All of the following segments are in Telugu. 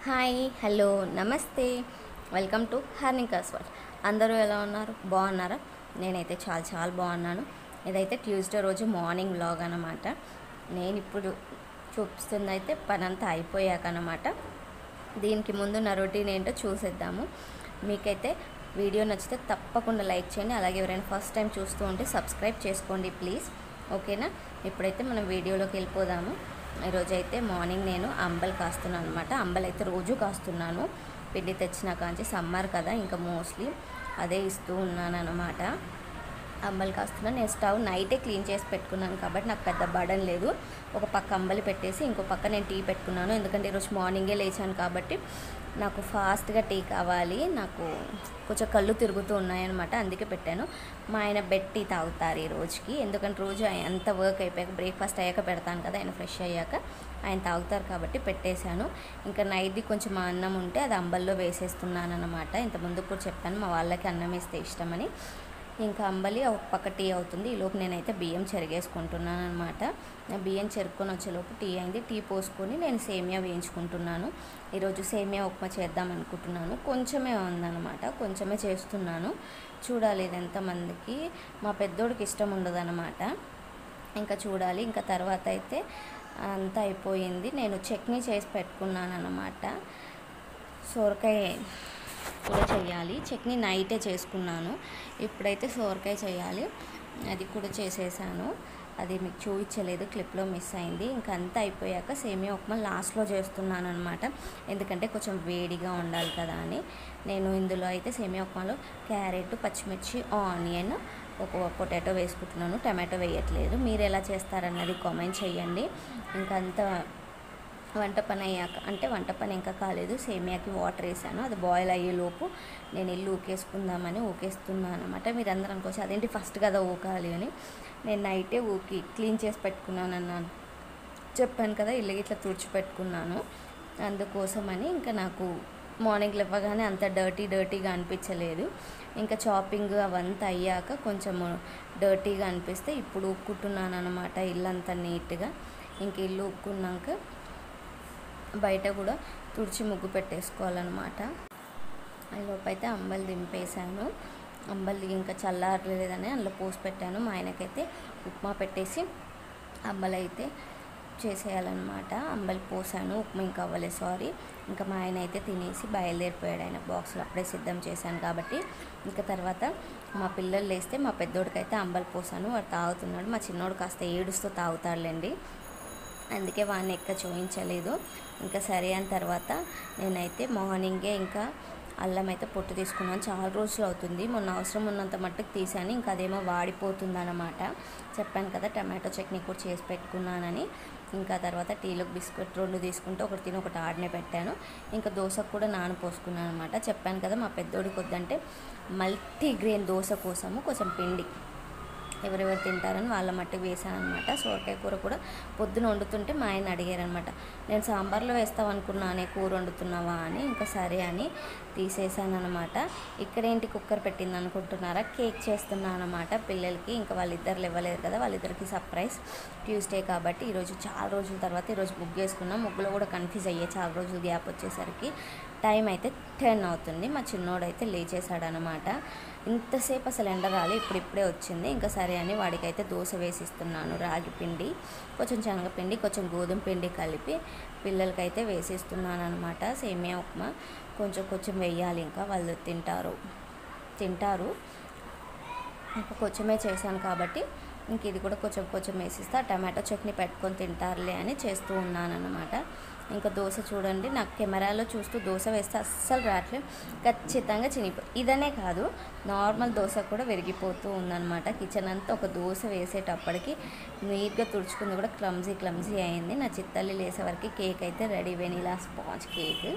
హాయ్ హలో నమస్తే వెల్కమ్ టు హర్నికాస్ వరల్డ్. అందరూ ఎలా ఉన్నారు? బాగున్నారా? నేనైతే చాలా చాలా బాగున్నాను. ఇదైతే ట్యూస్డే రోజు మార్నింగ్ వ్లాగ్ అన్నమాట. నేను ఇప్పుడు చూపిస్తుంది అయితే పనంతా అయిపోయాక అన్నమాట. దీనికి ముందు నా రొటీన్ ఏంటో చూసేద్దాము. మీకైతే వీడియో నచ్చితే తప్పకుండా లైక్ చేయండి. అలాగే ఎవరైనా ఫస్ట్ టైం చూస్తూ ఉంటే సబ్స్క్రైబ్ చేసుకోండి ప్లీజ్. ఓకేనా? ఇప్పుడైతే మనం వీడియోలోకి వెళ్ళిపోదాము. ఈరోజు అయితే మార్నింగ్ నేను అంబలి కాస్తున్నాను అనమాట. అంబలి అయితే రోజు కాస్తున్నాను. పిండి తెచ్చిన కాంచి సమ్మర్ కదా, ఇంకా మోస్ట్లీ అదే ఇస్తూ ఉన్నాను అనమాట. అంబలి కాస్తున్నాను. నేను స్టవ్ నైటే క్లీన్ చేసి పెట్టుకున్నాను కాబట్టి నాకు పెద్ద బర్డన్ లేదు. ఒక పక్క అంబలి పెట్టేసి ఇంకో పక్క నేను టీ పెట్టుకున్నాను. ఎందుకంటే ఈరోజు మార్నింగే లేచాను కాబట్టి నాకు ఫాస్ట్గా టీ కావాలి. నాకు కొంచెం కళ్ళు తిరుగుతూ ఉన్నాయన్నమాట, అందుకే పెట్టాను. మా ఆయన బెడ్ టీ తాగుతారు ఈ రోజుకి. ఎందుకంటే రోజు అంత వర్క్ అయిపోయాక బ్రేక్ఫాస్ట్ అయ్యాక పెడతాను కదా, ఆయన ఫ్రెష్ అయ్యాక ఆయన తాగుతారు కాబట్టి పెట్టేశాను. ఇంకా నైట్ది కొంచెం అన్నం ఉంటే అది అంబల్లో వేసేస్తున్నాను అనమాట. ఇంతకుముందు కూడా చెప్పాను మా వాళ్ళకి అన్నం వేస్తే ఇష్టమని. ఇంకా అంబలి ఒక పక్క టీ అవుతుంది. ఈలోపు నేనైతే బియ్యం చెరిగేసుకుంటున్నాను అనమాట. బియ్యం చెరుక్కొని వచ్చేలోపు టీ అయింది. టీ పోసుకొని నేను సేమియా వేయించుకుంటున్నాను. ఈరోజు సేమియా ఉప్మా చేద్దాం అనుకుంటున్నాను. కొంచెమే ఉందన్నమాట, కొంచెమే చేస్తున్నాను. చూడాలి ఇది ఎంతమందికి. మా పెద్దోడికి ఇష్టం ఉండదన్నమాట. ఇంకా చూడాలి. ఇంకా తర్వాత అయితే అంతా అయిపోయింది. నేను చట్నీ చేసి పెట్టుకున్నాను అన్నమాట. సొరకాయ కూడా చేయాలి. చట్నీ నైటే చేసుకున్నాను. ఇప్పుడైతే సొరకాయ చేయాలి. అది కూడా చేసేసాను. అది మీకు చూపించలేదు, క్లిప్లో మిస్ అయింది. ఇంకా అంతా అయిపోయాక సేమియా ఉప్మా లాస్ట్లో చేస్తున్నాను అనమాట. ఎందుకంటే కొంచెం వేడిగా ఉండాలి కదా అని. నేను ఇందులో అయితే సేమియా ఉప్మాలో క్యారెట్, పచ్చిమిర్చి, ఆనియన్, ఒక పొటాటో వేసుకుంటున్నాను. టమాటో వేయట్లేదు. మీరు ఎలా చేస్తారన్నది కామెంట్ చేయండి. ఇంకంతా వంట పని అయ్యాక, అంటే వంట పని ఇంకా కాలేదు, సేమియాకి వాటర్ వేసాను. అది బాయిల్ అయ్యేలోపు నేను ఇల్లు ఊకేసుకుందామని ఊకేస్తున్నాను అనమాట. మీరు అందరూ అనుకోవచ్చు అదేంటి ఫస్ట్ కదా ఊకాలి అని. నేను నైటే ఊకి క్లీన్ చేసి పెట్టుకున్నాను అన్నాను, చెప్పాను కదా, ఇల్లు ఇట్లా తుడిచిపెట్టుకున్నాను. అందుకోసమని ఇంకా నాకు మార్నింగ్ లేవగానే అంత డర్టీగా అనిపించలేదు. ఇంకా చాపింగ్ అవంతా అయ్యాక కొంచెం డర్టీగా అనిపిస్తే ఇప్పుడు ఊక్కుంటున్నాను అనమాట. ఇల్లంతా నీట్గా. ఇంక ఇల్లు ఊక్కున్నాక బయట కూడా తుడిచి ముగ్గు పెట్టేసుకోవాలన్నమాట. లోపైతే అంబలి దింపేశాను. అంబలి ఇంకా చల్లారలేదని అందులో పోసి పెట్టాను. మా ఆయనకైతే ఉప్మా పెట్టేసి అంబలి అయితే చేసేయాలన్నమాట. అంబలి పోసాను, ఉప్మా ఇంకా అవ్వలేదు, సారీ. ఇంకా మా ఆయన అయితే తినేసి బయలుదేరిపోయాడు. ఆయన బాక్సులు అప్పుడే సిద్ధం చేశాను కాబట్టి. ఇంకా తర్వాత మా పిల్లలు లేస్తే మా పెద్దోడికైతే అంబలి పోసాను, వాడు తాగుతున్నాడు. మా చిన్నోడు కాస్త ఏడుస్తూ తాగుతాడులేండి, అందుకే వాడిని ఎక్క చూపించలేదు. ఇంకా సరే అని తర్వాత నేనైతే మార్నింగే ఇంకా అల్లం అయితే పొట్టు తీసుకున్నాను. చాలా రోజులు అవుతుంది, మొన్న అవసరం ఉన్నంత మట్టుకు తీసాను. ఇంకా అదేమో వాడిపోతుంది అన్నమాట. చెప్పాను కదా టమాటో చట్నీ కూడా చేసి పెట్టుకున్నానని. ఇంకా తర్వాత టీలోకి బిస్కెట్ 2 తీసుకుంటే ఒకటి తిని ఒకటి ఆడనే పెట్టాను. ఇంకా దోశకు కూడా నానపోసుకున్నాను అనమాట. చెప్పాను కదా మా పెద్దోడికి వద్దంటే మల్టీగ్రెయిన్ దోశ కోసము కొంచెం పిండి ఎవరెవరు తింటారని వాళ్ళ మట్టుకు వేసాను అనమాట. సొరకాయ కూర కూడా పొద్దున వండుతుంటే మా ఆయన అడిగారనమాట, నేను సాంబార్లో వేస్తావు అనుకున్నానే, కూర వండుతున్నావా అని. ఇంకా సరే అని తీసేసాను అనమాట. ఇక్కడేంటి కుక్కర్ పెట్టింది అనుకుంటున్నారా? కేక్ చేస్తున్నాను అనమాట పిల్లలకి. ఇంకా వాళ్ళిద్దరు ఇవ్వలేదు కదా, వాళ్ళిద్దరికి సర్ప్రైజ్. ట్యూస్డే కాబట్టి ఈరోజు చాలా రోజుల తర్వాత ఈరోజు ముగ్గు వేసుకున్నాం. ముగ్గులో కూడా కన్ఫ్యూజ్ అయ్యే, చాలా రోజులు గ్యాప్ వచ్చేసరికి. టైం అయితే 10 అవుతుంది. మా చిన్నోడైతే లేచేసాడనమాట. ఇంతసేపు అసలు ఎండ రాలి, ఇప్పుడిప్పుడే వచ్చింది. ఇంకా సరే అని వాడికైతే దోశ వేసిస్తున్నాను. రాగి పిండి, కొంచెం శనగపిండి, కొంచెం గోధుమ పిండి కలిపి పిల్లలకైతే వేసిస్తున్నాను అనమాట. సేమియా ఉప్మా కొంచెం వేయాలి, ఇంకా వాళ్ళు తింటారు. ఇంకా కొంచెమే చేశాను కాబట్టి ఇంక ఇది కూడా కొంచెం వేసిస్తా. టమాటో చట్నీ పెట్టుకొని తింటారులే అని చేస్తూ ఉన్నాను అనమాట. ఇంకా దోశ చూడండి, నాకు కెమెరాలో చూస్తూ దోశ వేస్తే అస్సలు రావట్లేదు, ఖచ్చితంగా ఇదనే కాదు, నార్మల్ దోశ కూడా విరిగిపోతూ ఉందన్నమాట. కిచెన్ అంతా ఒక దోశ వేసేటప్పటికి నీట్గా తుడుచుకుంది కూడా క్లమ్జీ అయింది. నా చిత్తల్లి లేసే వరకు కేక్ అయితే రెడీ, వెనీలా స్పాంజ్ కేక్.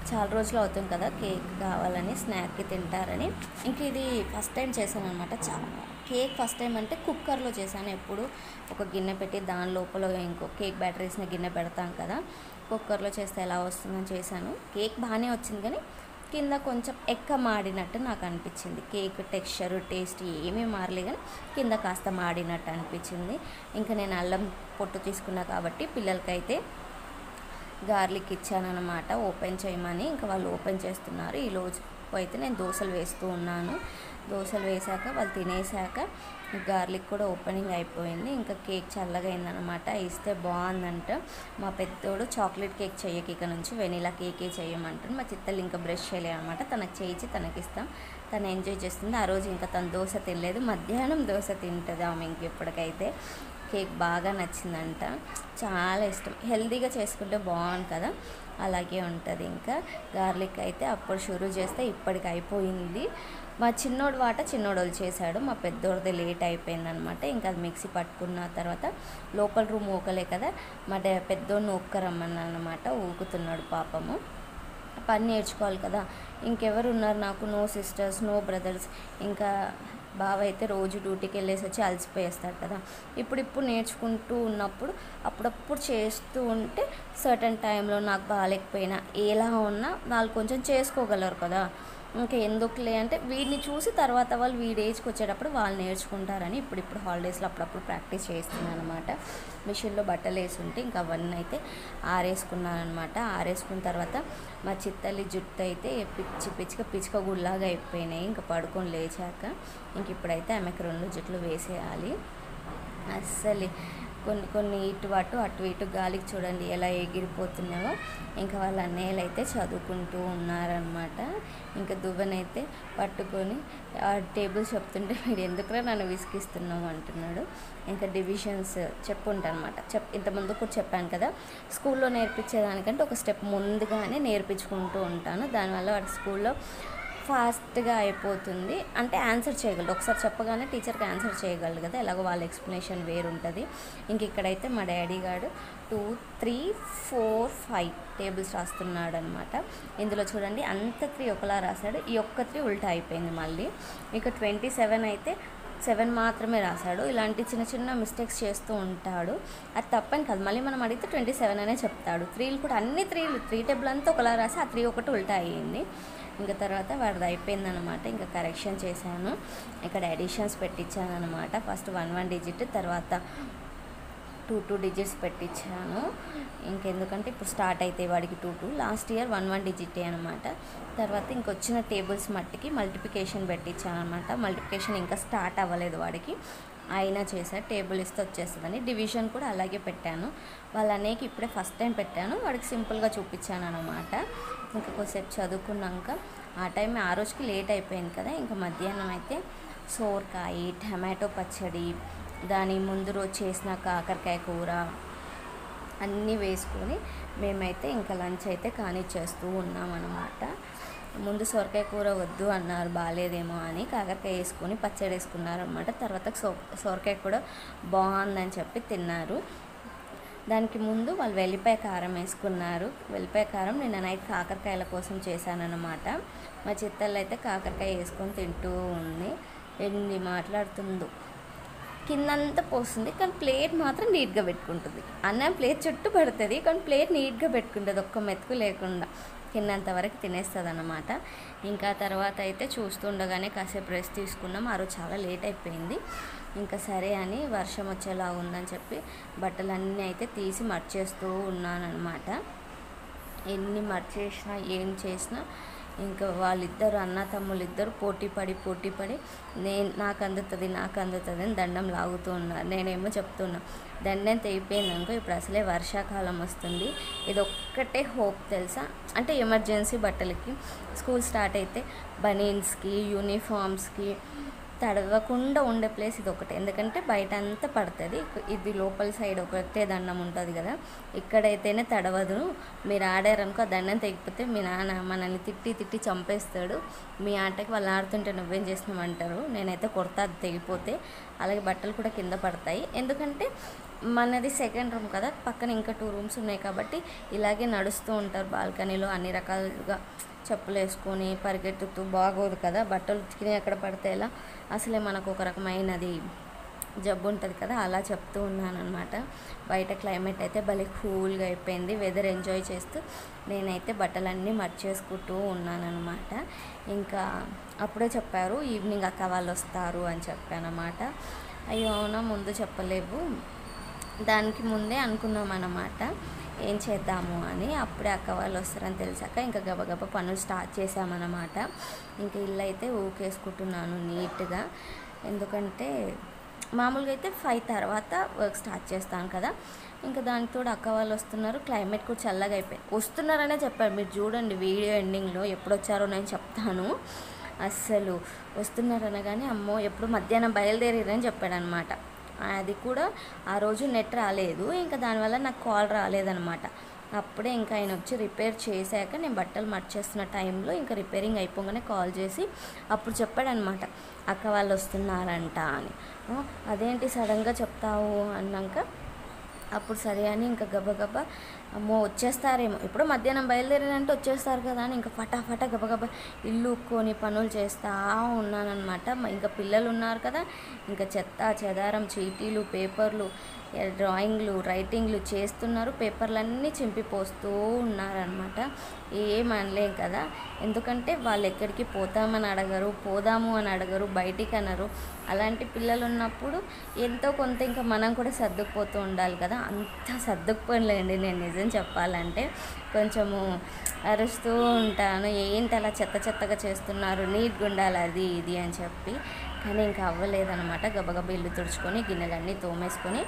చాలా రోజులు అవుతుంది కదా కేక్ కావాలని, స్నాక్కి తింటారని. ఇంక ఇది ఫస్ట్ టైం చేశాను అనమాట. కేక్ ఫస్ట్ టైం అంటే కుక్కర్లో చేశాను. ఎప్పుడు ఒక గిన్నె పెట్టి దాని లోపల ఇంకో కేక్ బ్యాటర్ వేసిన గిన్నె పెడతాం కదా, కుక్కర్లో చేస్తే ఎలా వస్తుందని చేశాను. కేక్ బాగానే వచ్చింది, కానీ కింద కొంచెం మాడినట్టు నాకు అనిపించింది. కేక్ టెక్స్చర్, టేస్ట్ ఏమీ మారలే, కానీ కింద కాస్త మాడినట్టు అనిపించింది. ఇంకా నేను అల్లం పొట్టు తీసుకున్నా కాబట్టి పిల్లలకైతే గార్లిక్ ఇచ్చానమాట ఓపెన్ చేయమని. ఇంకా వాళ్ళు ఓపెన్ చేస్తున్నారు. ఈలోజు అయితే నేను దోశలు వేస్తూ ఉన్నాను. దోశలు వేశాక వాళ్ళు తినేసాక గార్లిక్ కూడా ఓపెనింగ్ అయిపోయింది. ఇంకా కేక్ చల్లగా అయిందనమాట. ఇస్తే బాగుందంట. మా పెద్దోడు చాక్లెట్ కేక్ చెయ్యకి ఇక నుంచి వెనీలా కేకే చేయమంటాడు. మా చిత్తలు ఇంకా బ్రష్ చేయలేదు అనమాట. తనకు చేయించి తనకి ఇస్తాం. తను ఎంజాయ్ చేస్తుంది. ఆ రోజు ఇంకా తను దోశ తినలేదు. మధ్యాహ్నం దోశ తింటుంది ఆమె. ఇంకెప్పటికైతే కేక్ బాగా నచ్చిందంట. చాలా ఇష్టం. హెల్తీగా చేసుకుంటే బాగుంది కదా, అలాగే ఉంటుంది. ఇంకా గార్లిక్ అయితే అప్పుడు షురూ చేస్తే ఇప్పటికి అయిపోయింది. మా చిన్నోడు చిన్నోడు చేశాడు. మా పెద్దోడిది లేట్ అయిపోయిందనమాట. ఇంకా అది మిక్సీ పట్టుకున్న తర్వాత లోపల రూమ్ ఊకలే కదా, మా పెద్దోడిని ఊక్కరమ్మన్నాను అనమాట. ఊకుతున్నాడు పాపము. పని నేర్చుకోవాలి కదా. ఇంకెవరు ఉన్నారు నాకు? No sisters, no brothers. ఇంకా బావ అయితే రోజు డ్యూటీకి వెళ్ళేసి వచ్చి అలసిపోయేస్తాడు కదా. ఇప్పుడు నేర్చుకుంటూ ఉన్నప్పుడు అప్పుడప్పుడు చేస్తూ ఉంటే సర్టన్ టైంలో నాకు బాగాలేకపోయినా ఎలా ఉన్నా వాళ్ళు కొంచెం చేసుకోగలరు కదా. ఇంకా ఎందుకులే అంటే వీడిని చూసి తర్వాత వాళ్ళు వీడి ఏజ్కి వచ్చేటప్పుడు వాళ్ళు నేర్చుకుంటారని ఇప్పుడు హాలిడేస్లో అప్పుడప్పుడు ప్రాక్టీస్ చేస్తున్నాను అనమాట. మిషన్లో బట్టలు వేసి ఉంటే ఇంకా అవన్నీ అయితే ఆరేసుకున్నాను అనమాట. ఆరేసుకున్న తర్వాత మా చిత్తల్లి జుట్టు అయితే పిచ్చుక గుళ్ళలాగా అయిపోయినాయి. ఇంకా పడుకొని లేచాక ఇంక ఇప్పుడైతే ఆమెకు 2 జుట్లు వేసేయాలి. అస్సలు కొన్ని అటు ఇటు గాలికి చూడండి ఎలా ఎగిరిపోతున్నావో. ఇంకా వాళ్ళ అన్నయ్యలు అయితే చదువుకుంటూ ఉన్నారనమాట. ఇంకా దువ్వనైతే పట్టుకొని ఆ టేబుల్ చెప్తుంటే వీడు ఎందుకురా నన్ను విసిగిస్తున్నావు అంటున్నాడు. ఇంకా డివిజన్స్ చెప్పుంటాను అనమాట. ఇంతకుముందు కూడా చెప్పాను కదా, స్కూల్లో నేర్పించేదానికంటే ఒక స్టెప్ ముందుగానే నేర్పించుకుంటూ ఉంటాను. దానివల్ల వాడి స్కూల్లో ఫాస్ట్గా అయిపోతుంది. అంటే ఆన్సర్ చేయగలడు. ఒకసారి చెప్పగానే టీచర్కి ఆన్సర్ చేయగలడు కదా. ఎలాగో వాళ్ళ ఎక్స్ప్లెనేషన్ వేరుంటుంది. ఇంక ఇక్కడైతే మా డాడీ గారు 2, 3, 4, 5 టేబుల్స్ రాస్తున్నాడు అనమాట. ఇందులో చూడండి అంత 3 ఒకలా రాశాడు. ఈ ఒక్క 3 ఉల్టా అయిపోయింది మళ్ళీ. ఇక 27 అయితే 7 మాత్రమే రాశాడు. ఇలాంటి చిన్న మిస్టేక్స్ చేస్తూ ఉంటాడు. అది తప్పని కాదు. మళ్ళీ మనం అడిగితే 27 అనే చెప్తాడు. 3లు కూడా అన్ని 3 టేబుల్ అంతా ఒకలా రాసి ఆ 3 ఒకటి ఉల్టా అయ్యింది. ఇంకా తర్వాత వాడిది అయిపోయిందనమాట. ఇంకా కరెక్షన్ చేశాను. ఇక్కడ ఎడిషన్స్ పెట్టించాను అనమాట. ఫస్ట్ 1 డిజిట్, తర్వాత 2 డిజిట్స్ పెట్టించాను. ఇంకెందుకంటే ఇప్పుడు స్టార్ట్ అయితే వాడికి 2 లాస్ట్ ఇయర్ 1 డిజిటే అనమాట. తర్వాత ఇంకొచ్చిన టేబుల్స్ మట్టికి మల్టిప్లికేషన్ పెట్టించాను అనమాట. మల్టిప్లికేషన్ ఇంకా స్టార్ట్ అవ్వలేదు వాడికి, అయినా చేశాడు. టేబుల్ ఇస్తే వచ్చేస్తుందని. డివిజన్ కూడా అలాగే పెట్టాను. వాళ్ళ అన్నయ్యకి ఇప్పుడే ఫస్ట్ టైం పెట్టాను. వాడికి సింపుల్గా చూపించాను అనమాట. ఇంకా కొద్దిసేపు చదువుకున్నాక ఆ రోజుకి లేట్ అయిపోయింది కదా. ఇంకా మధ్యాహ్నం అయితే సోరకాయ, టమాటో పచ్చడి, దాని ముందు రోజు చేసిన కాకరకాయ కూర అన్నీ వేసుకొని మేమైతే ఇంకా లంచ్ అయితే కానిచ్చేస్తూ ఉన్నామన్నమాట. ముందు సొరకాయ కూర వద్దు అన్నారు, బాగాలేదేమో అని. కాకరకాయ వేసుకొని పచ్చడి వేసుకున్నారనమాట. తర్వాత సొరకాయ కూడా బాగుందని చెప్పి తిన్నారు. దానికి ముందు వాళ్ళు వెల్లిపాయ కారం వేసుకున్నారు. వెల్లిపాయ కారం నిన్న నైట్ కాకరకాయల కోసం చేశానన్నమాట. మా చిత్తల్లో అయితే కాకరకాయ వేసుకొని తింటూ ఉంది. ఎన్ని మాట్లాడుతుందో. కిందంతా పోస్తుంది కానీ ప్లేట్ మాత్రం నీట్గా పెట్టుకుంటుంది. అన్నం ప్లేట్ చుట్టూ పడుతుంది కానీ ప్లేట్ నీట్గా పెట్టుకుంటుంది, ఒక్క మెతుకు లేకుండా. కిందంత వరకు తినేస్తుంది అన్నమాట. ఇంకా తర్వాత అయితే చూస్తుండగానే కాసేపు రెస్ట్ తీసుకున్నాం. ఆ రోజు చాలా లేట్ అయిపోయింది. ఇంకా సరే అని వర్షం వచ్చేలా ఉందని చెప్పి బట్టలన్నీ అయితే తీసి మర్చేస్తూ ఉన్నానన్నమాట. ఎన్ని మర్చేసినా ఏం చేసినా ఇంకా వాళ్ళిద్దరు అన్న తమ్ముళ్ళు ఇద్దరు పోటీ పడి నాకు అందుతుంది అని దండం లాగుతూ ఉన్నారు. నేనేమో చెప్తున్నా దండం తెగిపోయింది అనుకో, ఇప్పుడు అసలే వర్షాకాలం వస్తుంది, ఇది ఒక్కటే హోప్ తెలుసా. అంటే ఎమర్జెన్సీ బట్టలకి స్కూల్ స్టార్ట్ అయితే బనీన్స్కి, యూనిఫామ్స్కి తడవకుండా ఉండే ప్లేస్ ఇది ఒకటే. ఎందుకంటే బయట అంతా పడుతుంది, ఇది లోపల సైడ్ ఒకటే దండం ఉంటుంది కదా, ఇక్కడైతేనే తడవదు. మీరు ఆడారనుకో దండం తెగిపోతే మీ నాన్న మనల్ని తిట్టి చంపేస్తాడు. మీ ఆటకి వాళ్ళు ఆడుతుంటే నువ్వేం చేసినామంటారు. నేనైతే కొడతా అది తెగిపోతే. అలాగే బట్టలు కూడా కింద పడతాయి. ఎందుకంటే మనది సెకండ్ రూమ్ కదా, పక్కన ఇంకా 2 రూమ్స్ ఉన్నాయి కాబట్టి ఇలాగే నడుస్తూ ఉంటారు బాల్కనీలో అన్ని రకాలుగా. చెప్పులు వేసుకొని పరిగెత్తుతూ బాగోదు కదా, బట్టలు ఉతికినా ఎక్కడ పడితే ఎలా. అసలే మనకు ఒక రకమైనది జబ్బు ఉంటుంది కదా, అలా చెప్తూ ఉన్నాను అనమాట. బయట క్లైమేట్ అయితే భలే కూల్గా అయిపోయింది. వెదర్ ఎంజాయ్ చేస్తూ నేనైతే బట్టలన్నీ మర్చేసుకుంటూ ఉన్నానన్నమాట. ఇంకా అప్పుడే చెప్పారు ఈవినింగ్ అక్క వాళ్ళు వస్తారు అని చెప్పానమాట. అయ్యో అవునా, ముందు చెప్పలేవు. దానికి ముందే అనుకున్నాం అన్నమాట. ఏం చేద్దాము అని. అప్పుడే అక్క వాళ్ళు వస్తారని తెలిసాక ఇంకా గబగబా పనులు స్టార్ట్ చేసామన్నమాట. ఇంకా ఇల్లు అయితే ఊకేసుకుంటున్నాను నీట్గా. ఎందుకంటే మామూలుగా అయితే 5 తర్వాత వర్క్ స్టార్ట్ చేస్తాను కదా. ఇంకా దానికి తోడు అక్క వాళ్ళు వస్తున్నారు. క్లైమేట్ కూడా చల్లగా అయిపోయింది. వస్తున్నారనే చెప్పారు, మీరు చూడండి వీడియో ఎండింగ్లో ఎప్పుడు వచ్చారో నేను చెప్తాను. అస్సలు వస్తున్నారనగానే అమ్మో ఎప్పుడు మధ్యాహ్నం బయలుదేరారని చెప్పాడనమాట. అది కూడా ఆ రోజు నెట్ రాలేదు, ఇంకా దానివల్ల నాకు కాల్ రాలేదనమాట. అప్పుడే ఇంకా ఆయన వచ్చి రిపేర్ చేశాక నేను బట్టలు మర్చేస్తున్న టైంలో ఇంకా రిపేరింగ్ అయిపోగానే కాల్ చేసి అప్పుడు చెప్పాడనమాట, అక్క వాళ్ళు వస్తున్నారంట అని. అదేంటి సడన్గా చెప్తావు అన్నాక అప్పుడు సరే అని ఇంకా గబగబా అమ్మో వచ్చేస్తారేమో, ఎప్పుడో మధ్యాహ్నం బయలుదేరినంటే వచ్చేస్తారు కదా అని ఇంకా ఫటాఫటా గబగబా ఇల్లు ఉక్కొని పనులు చేస్తూ ఉన్నానన్నమాట. ఇంకా పిల్లలు ఉన్నారు కదా, ఇంకా చెత్త చెదారం చీటీలు పేపర్లు డ్రాయింగ్లు రైటింగ్లు చేస్తున్నారు. పేపర్లన్నీ చింపిపోస్తూ ఉన్నారనమాట. ఏమనలేం కదా, ఎందుకంటే వాళ్ళు ఎక్కడికి పోతామని అడగరు, పోదాము అని అడగరు, బయటికి అనరు. అలాంటి పిల్లలు ఉన్నప్పుడు ఎంతో కొంత ఇంకా మనం కూడా సర్దుకుపోతూ ఉండాలి కదా. అంత సర్దుకుపోలేండి నేను నిజం చెప్పాలంటే. కొంచెము అరుస్తూ ఉంటాను, ఏంటి అలా చెత్త చెత్తగా చేస్తున్నారు, నీట్గా ఉండాలి అది ఇది అని చెప్పి. కానీ ఇంకా అవ్వలేదనమాట. గబగబా ఇల్లు తుడుచుకొని గిన్నెలన్నీ తోమేసుకొని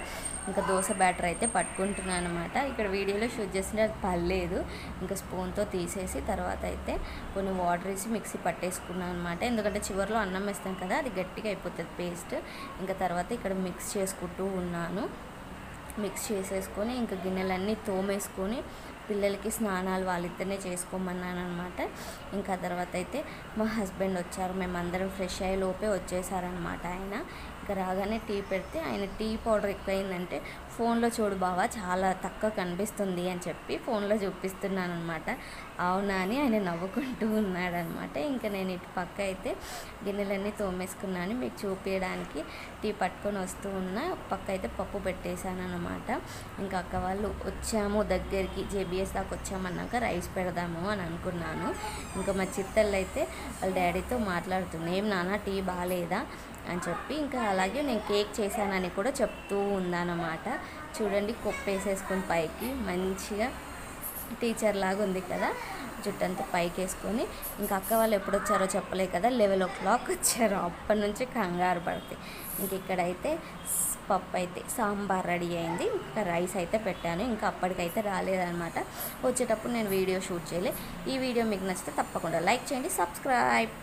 ఇంకా దోశ బ్యాటర్ అయితే పట్టుకుంటున్నాను అనమాట. ఇక్కడ వీడియోలో షూట్ చేస్తుంటే అది పర్లేదు, ఇంకా స్పూన్తో తీసేసి తర్వాత అయితే కొన్ని వాటర్ వేసి మిక్సీ పట్టేసుకున్నాను అనమాట. ఎందుకంటే చివరిలో అన్నం వేస్తాం కదా, అది గట్టిగా అయిపోతుంది పేస్ట్. ఇంకా తర్వాత ఇక్కడ మిక్స్ చేసుకుంటూ ఉన్నాను. మిక్స్ చేసేసుకొని ఇంకా గిన్నెలన్నీ తోమేసుకొని పిల్లలకి స్నానాలు వాళ్ళిద్దరినే చేసుకోమన్నాను అనమాట. ఇంకా తర్వాత అయితే మా హస్బెండ్ వచ్చారు, మేమందరం ఫ్రెష్ అయ్యే లోపే వచ్చేసారనమాట. ఆయన ఇంకా రాగానే టీ పెడితే ఆయన టీ పౌడర్ ఎక్కువైందంటే ఫోన్లో చూడు బావా చాలా తక్కువ కనిపిస్తుంది అని చెప్పి ఫోన్లో చూపిస్తున్నాను అనమాట. అవునా అని ఆయన నవ్వుకుంటూ ఉన్నాడనమాట. ఇంకా నేను ఇటు పక్క అయితే గిన్నెలన్నీ తోమేసుకున్నాను, మీకు చూపించడానికి టీ పట్టుకొని వస్తూ ఉన్నా. పక్క అయితే పప్పు పెట్టేశాను అనమాట. ఇంకా అక్క వాళ్ళు వచ్చాము దగ్గరికి, జేబీఎస్ దాకా వచ్చామన్నాక రైస్ పెడదాము అని అనుకున్నాను. ఇంకా మా చిత్తళ్ళు అయితే వాళ్ళ డాడీతో మాట్లాడుతుంది, ఏం నాన్న టీ బాగాలేదా అని చెప్పి. ఇంకా అలాగే నేను కేక్ చేశానని కూడా చెప్తూ ఉందన్నమాట. చూడండి కొప్పేసేసుకొని పైకి మంచిగా టీచర్ లాగా ఉంది కదా, జుట్టంతా పైకి వేసుకొని. ఇంకా అక్క వాళ్ళు ఎప్పుడు వచ్చారో చెప్పలే కదా, 11 o'clock వచ్చారు. అప్పటి నుంచి కంగారు పడితే ఇంక ఇక్కడైతే పప్పు అయితే సాంబార్ రెడీ అయింది. ఇంకా రైస్ అయితే పెట్టాను, ఇంకా అప్పటికైతే రాలేదన్నమాట. వచ్చేటప్పుడు నేను వీడియో షూట్ చేయలే. ఈ వీడియో మీకు నచ్చితే తప్పకుండా లైక్ చేయండి, సబ్స్క్రైబ్.